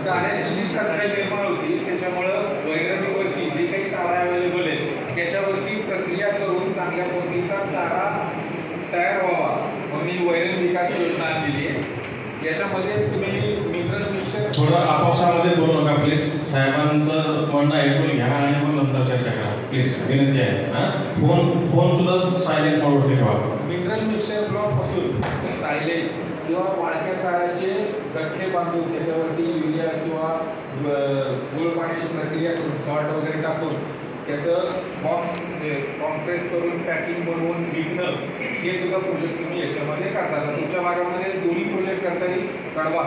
चाऱ्याची जी टंचाई निर्माण होती त्याच्यामुळं वैरणीवरती जे काही चारा अवेलेबल आहे त्याच्यावरती प्रक्रिया करून चांगल्या पद्धतीचा चारा तयार व्हावा म्हणून ही वैरण विकास योजना आणलेली आहे. याच्यामध्ये तुम्ही मिनरल मिक्सचर थोडं आपापसामध्ये बोलू नका प्लीज. साहेबांचं म्हणणं ऐकून घ्या आणि मग नंतर चर्चा करा प्लीज, विनंती आहे. फोन सुद्धा सायलेंट मोडवरती ठेवा. मिनरल मिक्सचर ब्लॉक पासून सायलेज किंवा वाळक्या चाऱ्याचे गठ्ठे बांधून त्याच्यावरती युरिया किंवा गुळ पाण्याची प्रक्रिया करून सॉल्ट वगैरे टाकून त्याचं बॉक्स कॉम्प्रेस करून पॅकिंग बनवून विकणं हे सुद्धा प्रोजेक्ट तुम्ही याच्यामध्ये करता. तुमच्या भागामध्ये दोन्ही प्रोजेक्ट करता येईल. कडवा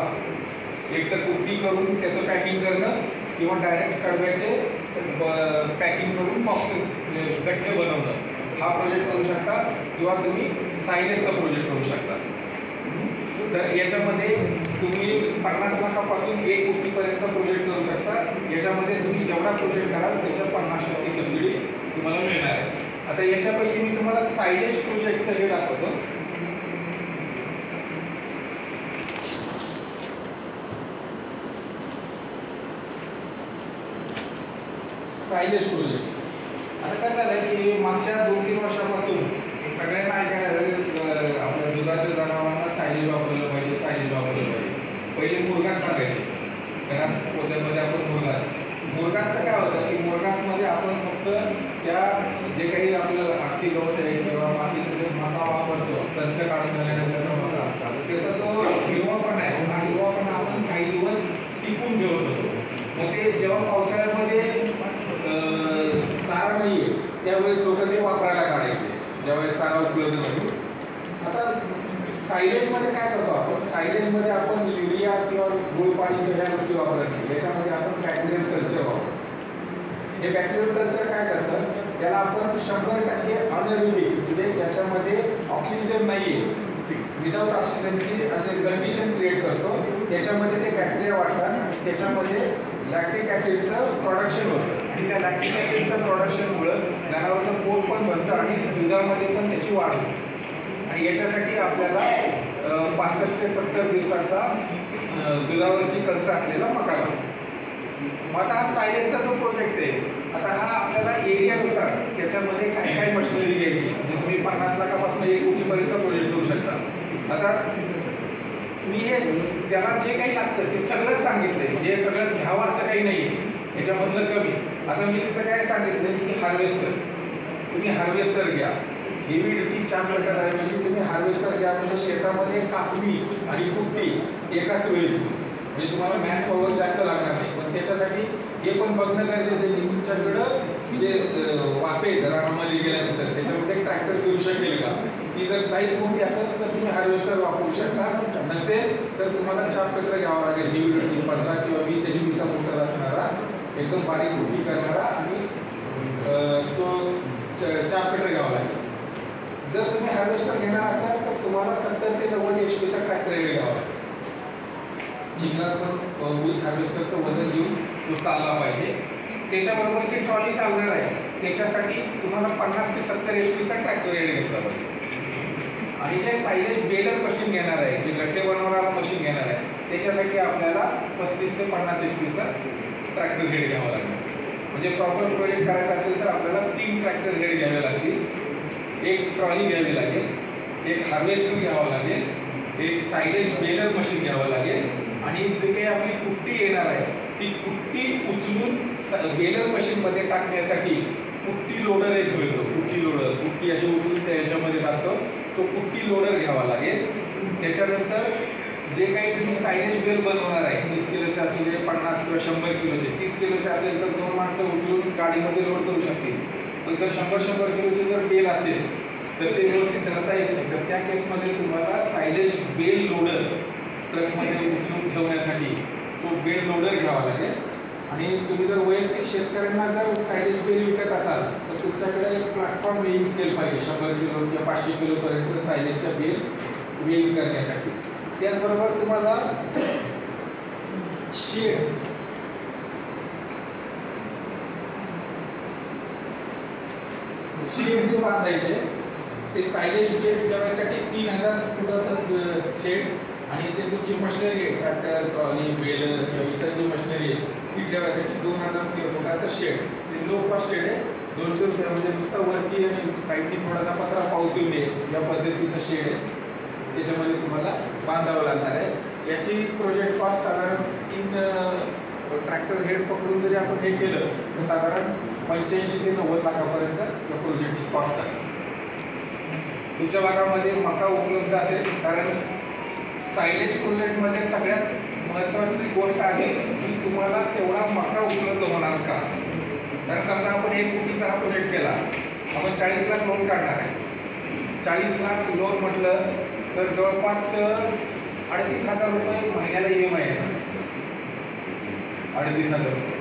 एक तर कुट्टी करून त्याचं पॅकिंग करणं किंवा डायरेक्ट कडव्याचे पॅकिंग करून बॉक्सेस गठ्ठे बनवणं हा प्रोजेक्ट करू शकता किंवा तुम्ही सायलेजचा प्रोजेक्ट करू शकता. तर याच्यामध्ये तुम्ही 50 लाखापासून 1 कोटीपर्यंतचा प्रोजेक्ट करू शकता. याच्यामध्ये तुम्ही जेवढा प्रोजेक्ट कराल त्याच्या 50% सबसिडी तुम्हाला मिळणार आहे. आता याच्यापैकी मी तुम्हाला सायलेज प्रोजेक्टचं हे दाखवतो. सायलेज प्रोजेक्ट आता काय झालंय की मागच्या 2-3 वर्षापासून सगळ्यांना ऐकायला आपल्या दुधाच्या जनावरांना सायलेज वापरलं पाहिजे, सायलेज वापरलं पाहिजे. पहिले मुरघास टाकायचे कारण पोत्यामध्ये आपण मुरघासचं काय होतं की मुरघासमध्ये आपण फक्त त्या जे काही आपलं आरती गवत आहे किंवा मातीचं जे माता वापरतो कंच काढून झाल्यानंतरचा माता त्याचा जो हिरवापणा आहे हा हिरवापणा आपण काही दिवस टिकून ठेवत होतो. मग ते जेव्हा पावसाळ्यामध्ये चारा नाही आहे त्यावेळेस लोक ते वापरायला काढायचे ज्यावेळेस चारा उपलब्ध नसतो. आता सायलेजमध्ये काय करतो आपण, सायलेजमध्ये आपण युरिया किंवा गुळ पाणी किंवा ह्या गोष्टी वापरत नाही. याच्यामध्ये आपण बॅक्टेरियल कल्चर वापरतो. हे बॅक्टेरियल कल्चर काय करतं, त्याला आपण 100% अनएरोबिक म्हणजे ज्याच्यामध्ये ऑक्सिजन नाही आहे विदाऊट ऑक्सिजनची असे कंडिशन क्रिएट करतो. त्याच्यामध्ये ते बॅक्टेरिया वाढतात, त्याच्यामध्ये लॅक्टिक ॲसिडचं प्रोडक्शन होतं आणि त्या लॅक्टिक ॲसिडच्या प्रोडक्शनमुळं जनावरांचं पोट पण बनतं आणि दुधामध्ये पण त्याची वाढ होते. आणि याच्यासाठी आपल्याला 65 ते 70 दिवसाचा दुधावरची कल्स असलेला मका लागतो. मग आता हा सायलेजचा जो प्रोजेक्ट आहे आता हा आपल्याला एरियानुसार त्याच्यामध्ये काय काय मशिनरी घ्यायची म्हणजे तुम्ही 50 लाखापासून 1 कोटीपर्यंतचा प्रोजेक्ट करू शकता. आता मी हे त्याला जे काही लागतं ते सगळंच सांगितलंय, जे सगळंच घ्यावं असं काही नाही आहे याच्यामधलं कमी. आता मी तिथं काय सांगितलंय की हार्वेस्टर, तुम्ही हार्वेस्टर घ्या. हेवी ड्युटी चाक ऐवजी तुम्ही हार्वेस्टर घ्या म्हणजे शेतामध्ये कापणी आणि कुट्टी एकाच वेळेस होईल म्हणजे तुम्हाला मॅन पॉवर जास्त लागणार नाही. पण त्याच्यासाठी हे पण बघणं गरजेचं आहे की तुमच्याकडं जे वाफे रानामध्ये गेल्यानंतर त्याच्यामध्ये ट्रॅक्टर फिरू शकेल का. ती जर साईज मोठी असेल तर तुम्ही हार्वेस्टर वापरू शकता, नसेल तर तुम्हाला चापकटर घ्यावा लागेल. हेवी ड्युटी 15 किंवा 20 HP चा मोटर असणारा एकदम बारीक कुट्टी करणारा आणि तो चापकटर घ्यावा लागेल. जर तुम्ही हार्वेस्टर घेणार असाल तर तुम्हाला 70 ते 90 HP चा ट्रॅक्टर घ्यावा लागेल. चिखलात पण विथ हार्वेस्टरचं वजन घेऊन तो चालला पाहिजे. त्याच्याबरोबर जी ट्रॉली चालणार आहे त्याच्यासाठी तुम्हाला 50 ते 70 HP चा ट्रॅक्टर घेतला पाहिजे. आणि जे सायलेज बेलर मशीन घेणार आहे, जे गड्डे बनवणारा मशीन घेणार आहे त्याच्यासाठी आपल्याला 35 ते 50 HP चा ट्रॅक्टर हेड घ्यावा लागेल. म्हणजे प्रॉपर प्रोजेक्ट करायचा असेल तर आपल्याला 3 ट्रॅक्टर हेड घ्यावे लागतील, एक ट्रॉली घ्यावी लागेल, एक हार्वेस्टर घ्यावा लागेल, एक सायलेज बेलर मशीन घ्यावं लागेल आणि जे काही आपली कुट्टी येणार आहे ती कुट्टी उचलून बेलर मशीनमध्ये टाकण्यासाठी कुट्टी लोडर एक मिळतो. कुट्टी लोडर, कुट्टी अशी उचलून त्या याच्यामध्ये टाकतो, तो कुट्टी लोडर घ्यावा लागेल. त्याच्यानंतर जे काही तुम्ही सायलेज बेल बनवणार आहे 30 किलोचे असू दे, 50 किंवा 100 किलोचे, 30 किलोचे असेल तर 2 माणसं उचलून गाडीमध्ये लोड करू शकतील. पण जर 100 किलोचे जर बेल असेल तर ते व्यवस्थित करता येत नाही. तर त्या केसमध्ये तुम्हाला सायलेज बेल लोडर ट्रकमध्ये उचलून ठेवण्यासाठी तो बेल लोडर घ्यावा लागेल. आणि तुम्ही जर वैयक्तिक शेतकऱ्यांना जर सायलेज बेल विकत असाल तर तुमच्याकडे एक प्लॅटफॉर्म वेइंग स्केल पाहिजे 100 किलो किंवा 500 किलोपर्यंत सायलेजच्या बेल वेइंग करण्यासाठी. त्याचबरोबर तुम्हाला शेड जे बांधायचे ते सायलेज बेल ठेवण्यासाठी 3000 फुटाचा शेड आणि जे तुमची मशिनरी आहे ट्रॅक्टर, ट्रॉली, बेलर किंवा इतर जी 2,000 स्क्वेअर फुटाचं शेड. ते लो कॉस्ट शेड आहे. 200 रुपये म्हणजे नुसतं वरती आणि साईडनी थोडासा पत्रा पाऊस येऊ नये या पद्धतीचं शेड आहे. त्याच्यामध्ये तुम्हाला बांधावं लागणार आहे. याची प्रोजेक्ट कॉस्ट साधारण 3 ट्रॅक्टर हेड पकडून जरी आपण हे केलं तर साधारण 85 ते 90 लाखापर्यंत या प्रोजेक्टची कॉस्ट आहे. तुमच्या भागामध्ये मका उपलब्ध असेल, कारण सायलेज प्रोजेक्टमध्ये सगळ्यात महत्त्वाची गोष्ट आहे की तुम्हाला तेवढा मका उपलब्ध होणार का. कारण समजा आपण 1 कोटीचा हा प्रोजेक्ट केला, आपण 40 लाख लोन काढणार आहे. 40 लाख लोन म्हटलं तर जवळपास 38,000 रुपये महिन्याला EMI आहे. 38,000 रुपये.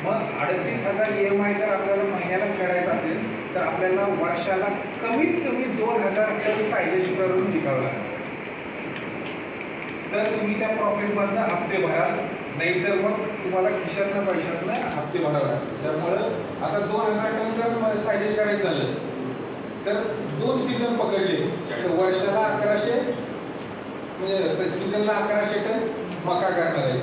मग 38,000 EMI जर आपल्याला महिन्याला फेडायचा असेल तर आपल्याला वर्षाला कमीत कमी 2,000 टन सायलेज करून विकावं लागेल. तर तुम्ही त्या प्रॉफिटमधनं हप्ते भराल, नाहीतर मग तुम्हाला खिशातनं पैशातनं हप्ते भरावे लागतील. त्यामुळं आता 2,000 टन जर सायलेज करायचं झालं तर 2 सीझन पकडले तर वर्षाला 1100 म्हणजे सीझनला 1100 टन मका करणार आहे.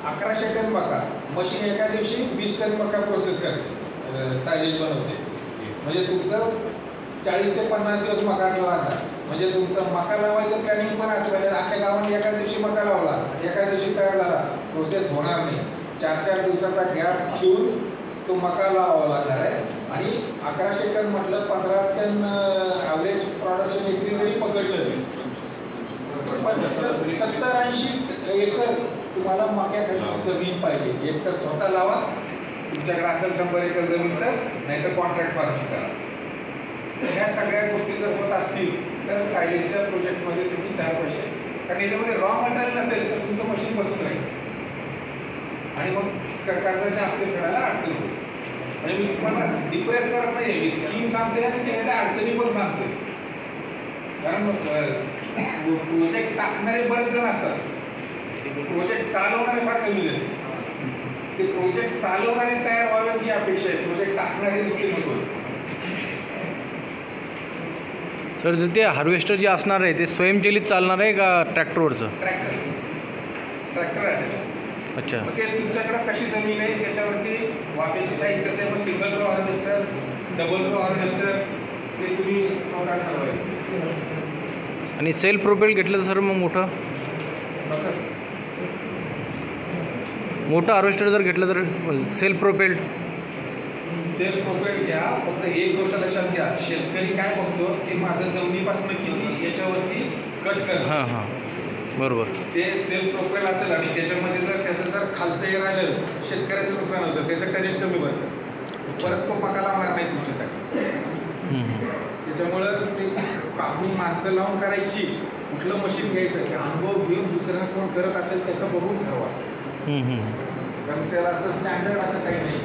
1100 टन मका मशीन एका दिवशी 20 टन मका प्रोसेस करते, सायलेज बनवते. म्हणजे तुमचं 40 ते 50 दिवस मका लागणार. म्हणजे तुमचं मका लावायचं प्लॅनिंग पण असलं, अख्ख्या गावाने एका दिवशी मका लावला, एका दिवशी तयार झाला, प्रोसेस होणार नाही. 4-4 दिवसाचा गॅप ठेवून तो मका लावावा लागणार आहे. आणि 1100 टन म्हटलं 15 टन ॲव्हरेज प्रोडक्शन एकरी जरी पकडलं 70-80 एकर तुम्हाला मक्याखाली जमीन पाहिजे. एक तर स्वतः लावा, तुमच्याकडे असेल 100 एकर जमीन तर, नाही तर कॉन्ट्रॅक्ट फार्मिंग करा. ह्या सगळ्या गोष्टी जर होत असतील तर सायलेजच्या प्रोजेक्टमध्ये तुम्ही 4 पैसे, कारण याच्यामध्ये रॉ मटेरियल नसेल तर तुमचं मशीन बसून राहील आणि मग कर्जाच्या हप्ते फेडायला अडचण होईल. म्हणजे मी तुम्हाला डिप्रेस करत नाही, मी स्कीम सांगते आणि त्याच्या अडचणी पण सांगते. कारण प्रोजेक्ट टाकणारे बरेच जण असतात, प्रोजेक्ट चालवणारे फार कमी झाले. ते प्रोजेक्ट चालवणारे तयार व्हावेत ही अपेक्षा आहे, प्रोजेक्ट टाकणारे नुसते नको. सर ते हार्वेस्टर जे असणार आहे ते स्वयंचलित चालणार आहे का ट्रॅक्टरवरचं? ट्रॅक्टर आहे. अच्छा. मग ते तुमच्याकडे कशी जमीन आहे त्याच्यावरती वाफेची साईज कसं आहे, मग single row harvester, double row harvester ते तुम्ही स्वतः ठरवायचं. आणि सेल्फ प्रोपेल घेतलं तर सर मग मोठं हार्वेस्टर जर घेतलं तर सेल्फ प्रोपेल्ड घ्या. फक्त एक गोष्ट लक्षात घ्या, शेतकरी काय बघतो की माझं जमिनीपासून किती याच्यावरती कट कर. हां बरोबर. ते सेल्फ प्रोपेल असेल आणि त्याच्यामध्ये जर त्याचं जर खालचं हे राहिलं शेतकऱ्याचं नुकसान होतं, त्याचं टनेज कमी भरतं, परत तो मका लावणार नाही तुमच्यासाठी. त्याच्यामुळं ते आपण माणसं लावून करायची, कुठलं मशीन घ्यायचं ते अनुभव घेऊन दुसऱ्यानं कोण करत असेल त्याचं बघून ठरवा. कारण त्याला असं स्टँडर्ड असं काही नाही.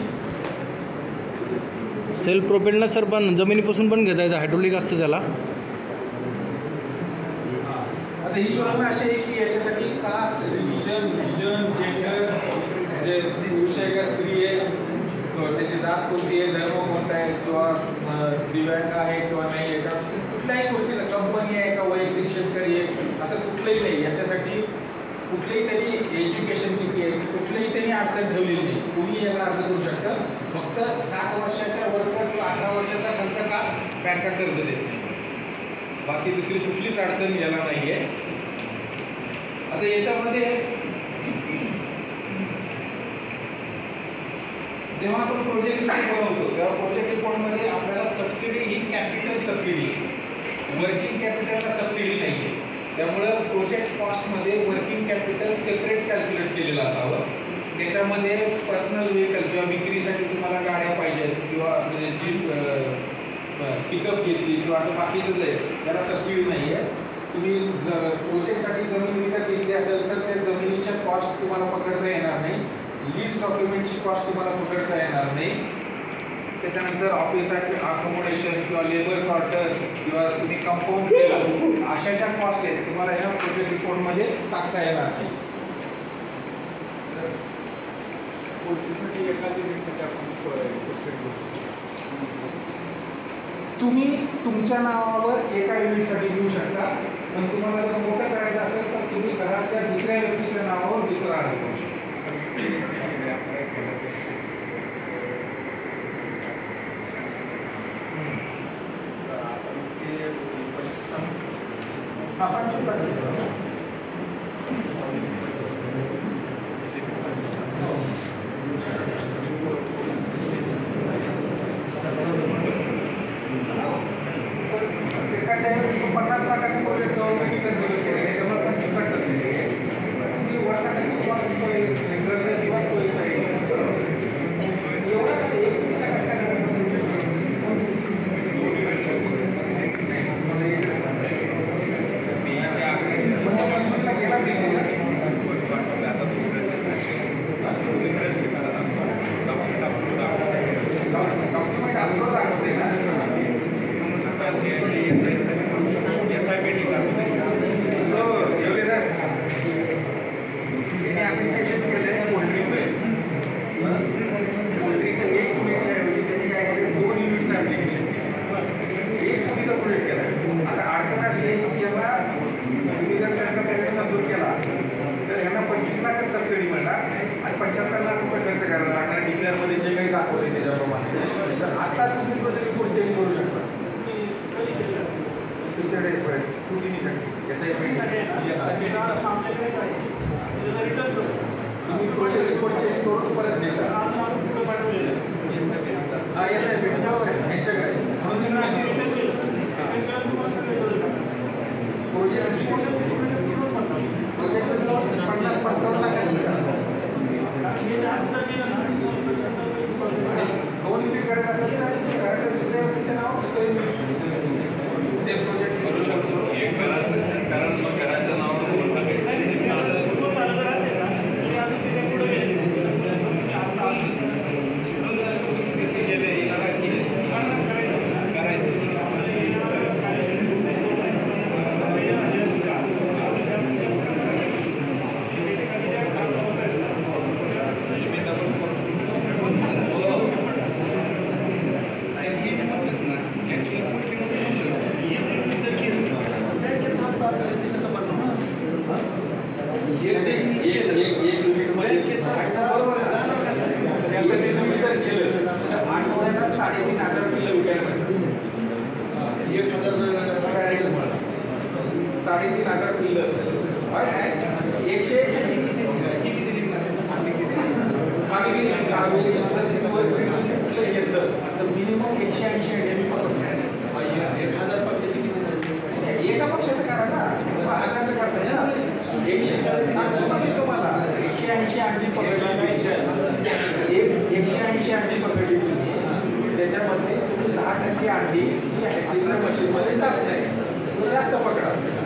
सेल्फ प्रोपेल्डनं सर पण जमिनीपासून पण घेता येतं, हायड्रोलिक असतं त्याला. आता ही योजना अशी आहे की याच्यासाठी कास्ट, रिलिजन, जेंडर, म्हणजे पुरुष आहे का स्त्री आहे, त्याची जात कोणती आहे, धर्म कोणता आहे, किंवा दिव्यांग आहे किंवा नाही आहे का, कुठल्याही गोष्टीला कंपनी आहे का वैयक्तिक शेतकरी आहे असं कुठलंही नाही. याच्यासाठी कुठलेही त्यांनी एज्युकेशन किती आहे कुठलीही त्यांनी अडचण ठेवलेली नाही. कुणी याला अर्ज करू शकतं. फक्त 60 वर्षाच्या वरचा किंवा 18 वर्षाचा खर्च का बँका कर्ज देत नाही, बाकी दुसरी कुठलीच अडचण याला नाही आहे. आता याच्यामध्ये जेव्हा आपण प्रोजेक्ट रिपोर्ट बनवतो तेव्हा प्रोजेक्ट रिपोर्टमध्ये आपल्याला सबसिडी ही कॅपिटल सबसिडी, वर्किंग कॅपिटलला सबसिडी नाही आहे. त्यामुळं प्रोजेक्ट कॉस्टमध्ये वर्किंग कॅपिटल सेपरेट कॅल्क्युलेट केलेलं असावं. त्याच्यामध्ये पर्सनल व्हेकल किंवा विक्रीसाठी तुम्हाला गाड्या पाहिजेत किंवा म्हणजे जीप पिकअप घेतली किंवा असं बाकीचंच आहे त्याला सबसिडी नाही आहे. तुम्ही जर प्रोजेक्टसाठी जमीन विकत घेतली असेल तर त्या जमिनीच्या कॉस्ट तुम्हाला पकडता येणार नाही. लीज डॉक्युमेंटची कॉस्ट तुम्हाला पकडता येणार नाही. त्याच्यानंतर ऑफिस अकोमोडेशन किंवा लेबर क्वार्टर किंवा तुम्ही कंपाऊंड केलं अशा ज्या कॉस्ट आहेत तुम्हाला ह्या प्रोजेक्ट रिपोर्टमध्ये टाकता येणार नाही. तुम्ही तुमच्या नावावर एका युनिटसाठी घेऊ शकता, पण तुम्हाला जर मोठं करायचं असेल तर तुम्ही घरातल्या दुसऱ्या व्यक्तीच्या नावावर दुसरा अर्ज करू शकता. 25 तारखेला. ते कसं आहे, 50 लाखाचं प्रोजेक्ट गव्हर्नमेंटने कन्सिडर केलं आहे, त्यामुळे 25% सबसिडी आहे. ती वर्षाकाची तुम्हाला सोय कर्ज किंवा सोयीसाठी एवढा कसं एक कोटीचा कसं काय झाला? डॉक्युमेंट अपलोड दाखवते ना. योग्य सर, तिने ॲप्लिकेशन केलं आहे पोल्ट्रीचं. पोल्ट्रीचं 1 युनिटच्या ऐवजी त्यांनी काय केलं, 2 युनिटचं ॲप्लिकेशन केलं. 1 कोटीचा प्रोजेक्ट केला. आता अडचण अशी आहे की याला तुम्ही जर त्यांचा पेमेंट मंजूर केला तर यांना 25 लाखच सबसिडी मिळणार आणि 75 लाख रुपये खर्च करायला लागणार डिक्लेअरमध्ये जे काही दाखवले त्याच्याप्रमाणे. तर आत्ताच तुम्ही प्रोजेक्ट रिपोर्ट चेंज करू शकता तुमच्याकडे स्क्रुटिनीसाठी तुम्ही प्रोजेक्ट रिपोर्ट चेंज करून परत घेता. हां SIP ह्यांच्याकडे प्रोजेक्ट 50-55 लाखाचं करा. 2 युनिट करायचं असेल तर घराच्या दुसऱ्या व्यक्तीचं नाव दुसरं युनिट सेम प्रोजेक्ट करू शकतो. कारण मग घराचं नाव मिनिमम 180 एका पक्षाचं काढा ना, 1000चं काढताय ना. 180 तुम्हाला 180 अंडी पकडली, 180 अंडी पकडली तुम्ही, त्याच्यामध्ये तुम्ही 10% अंडी ॲक्च्युअली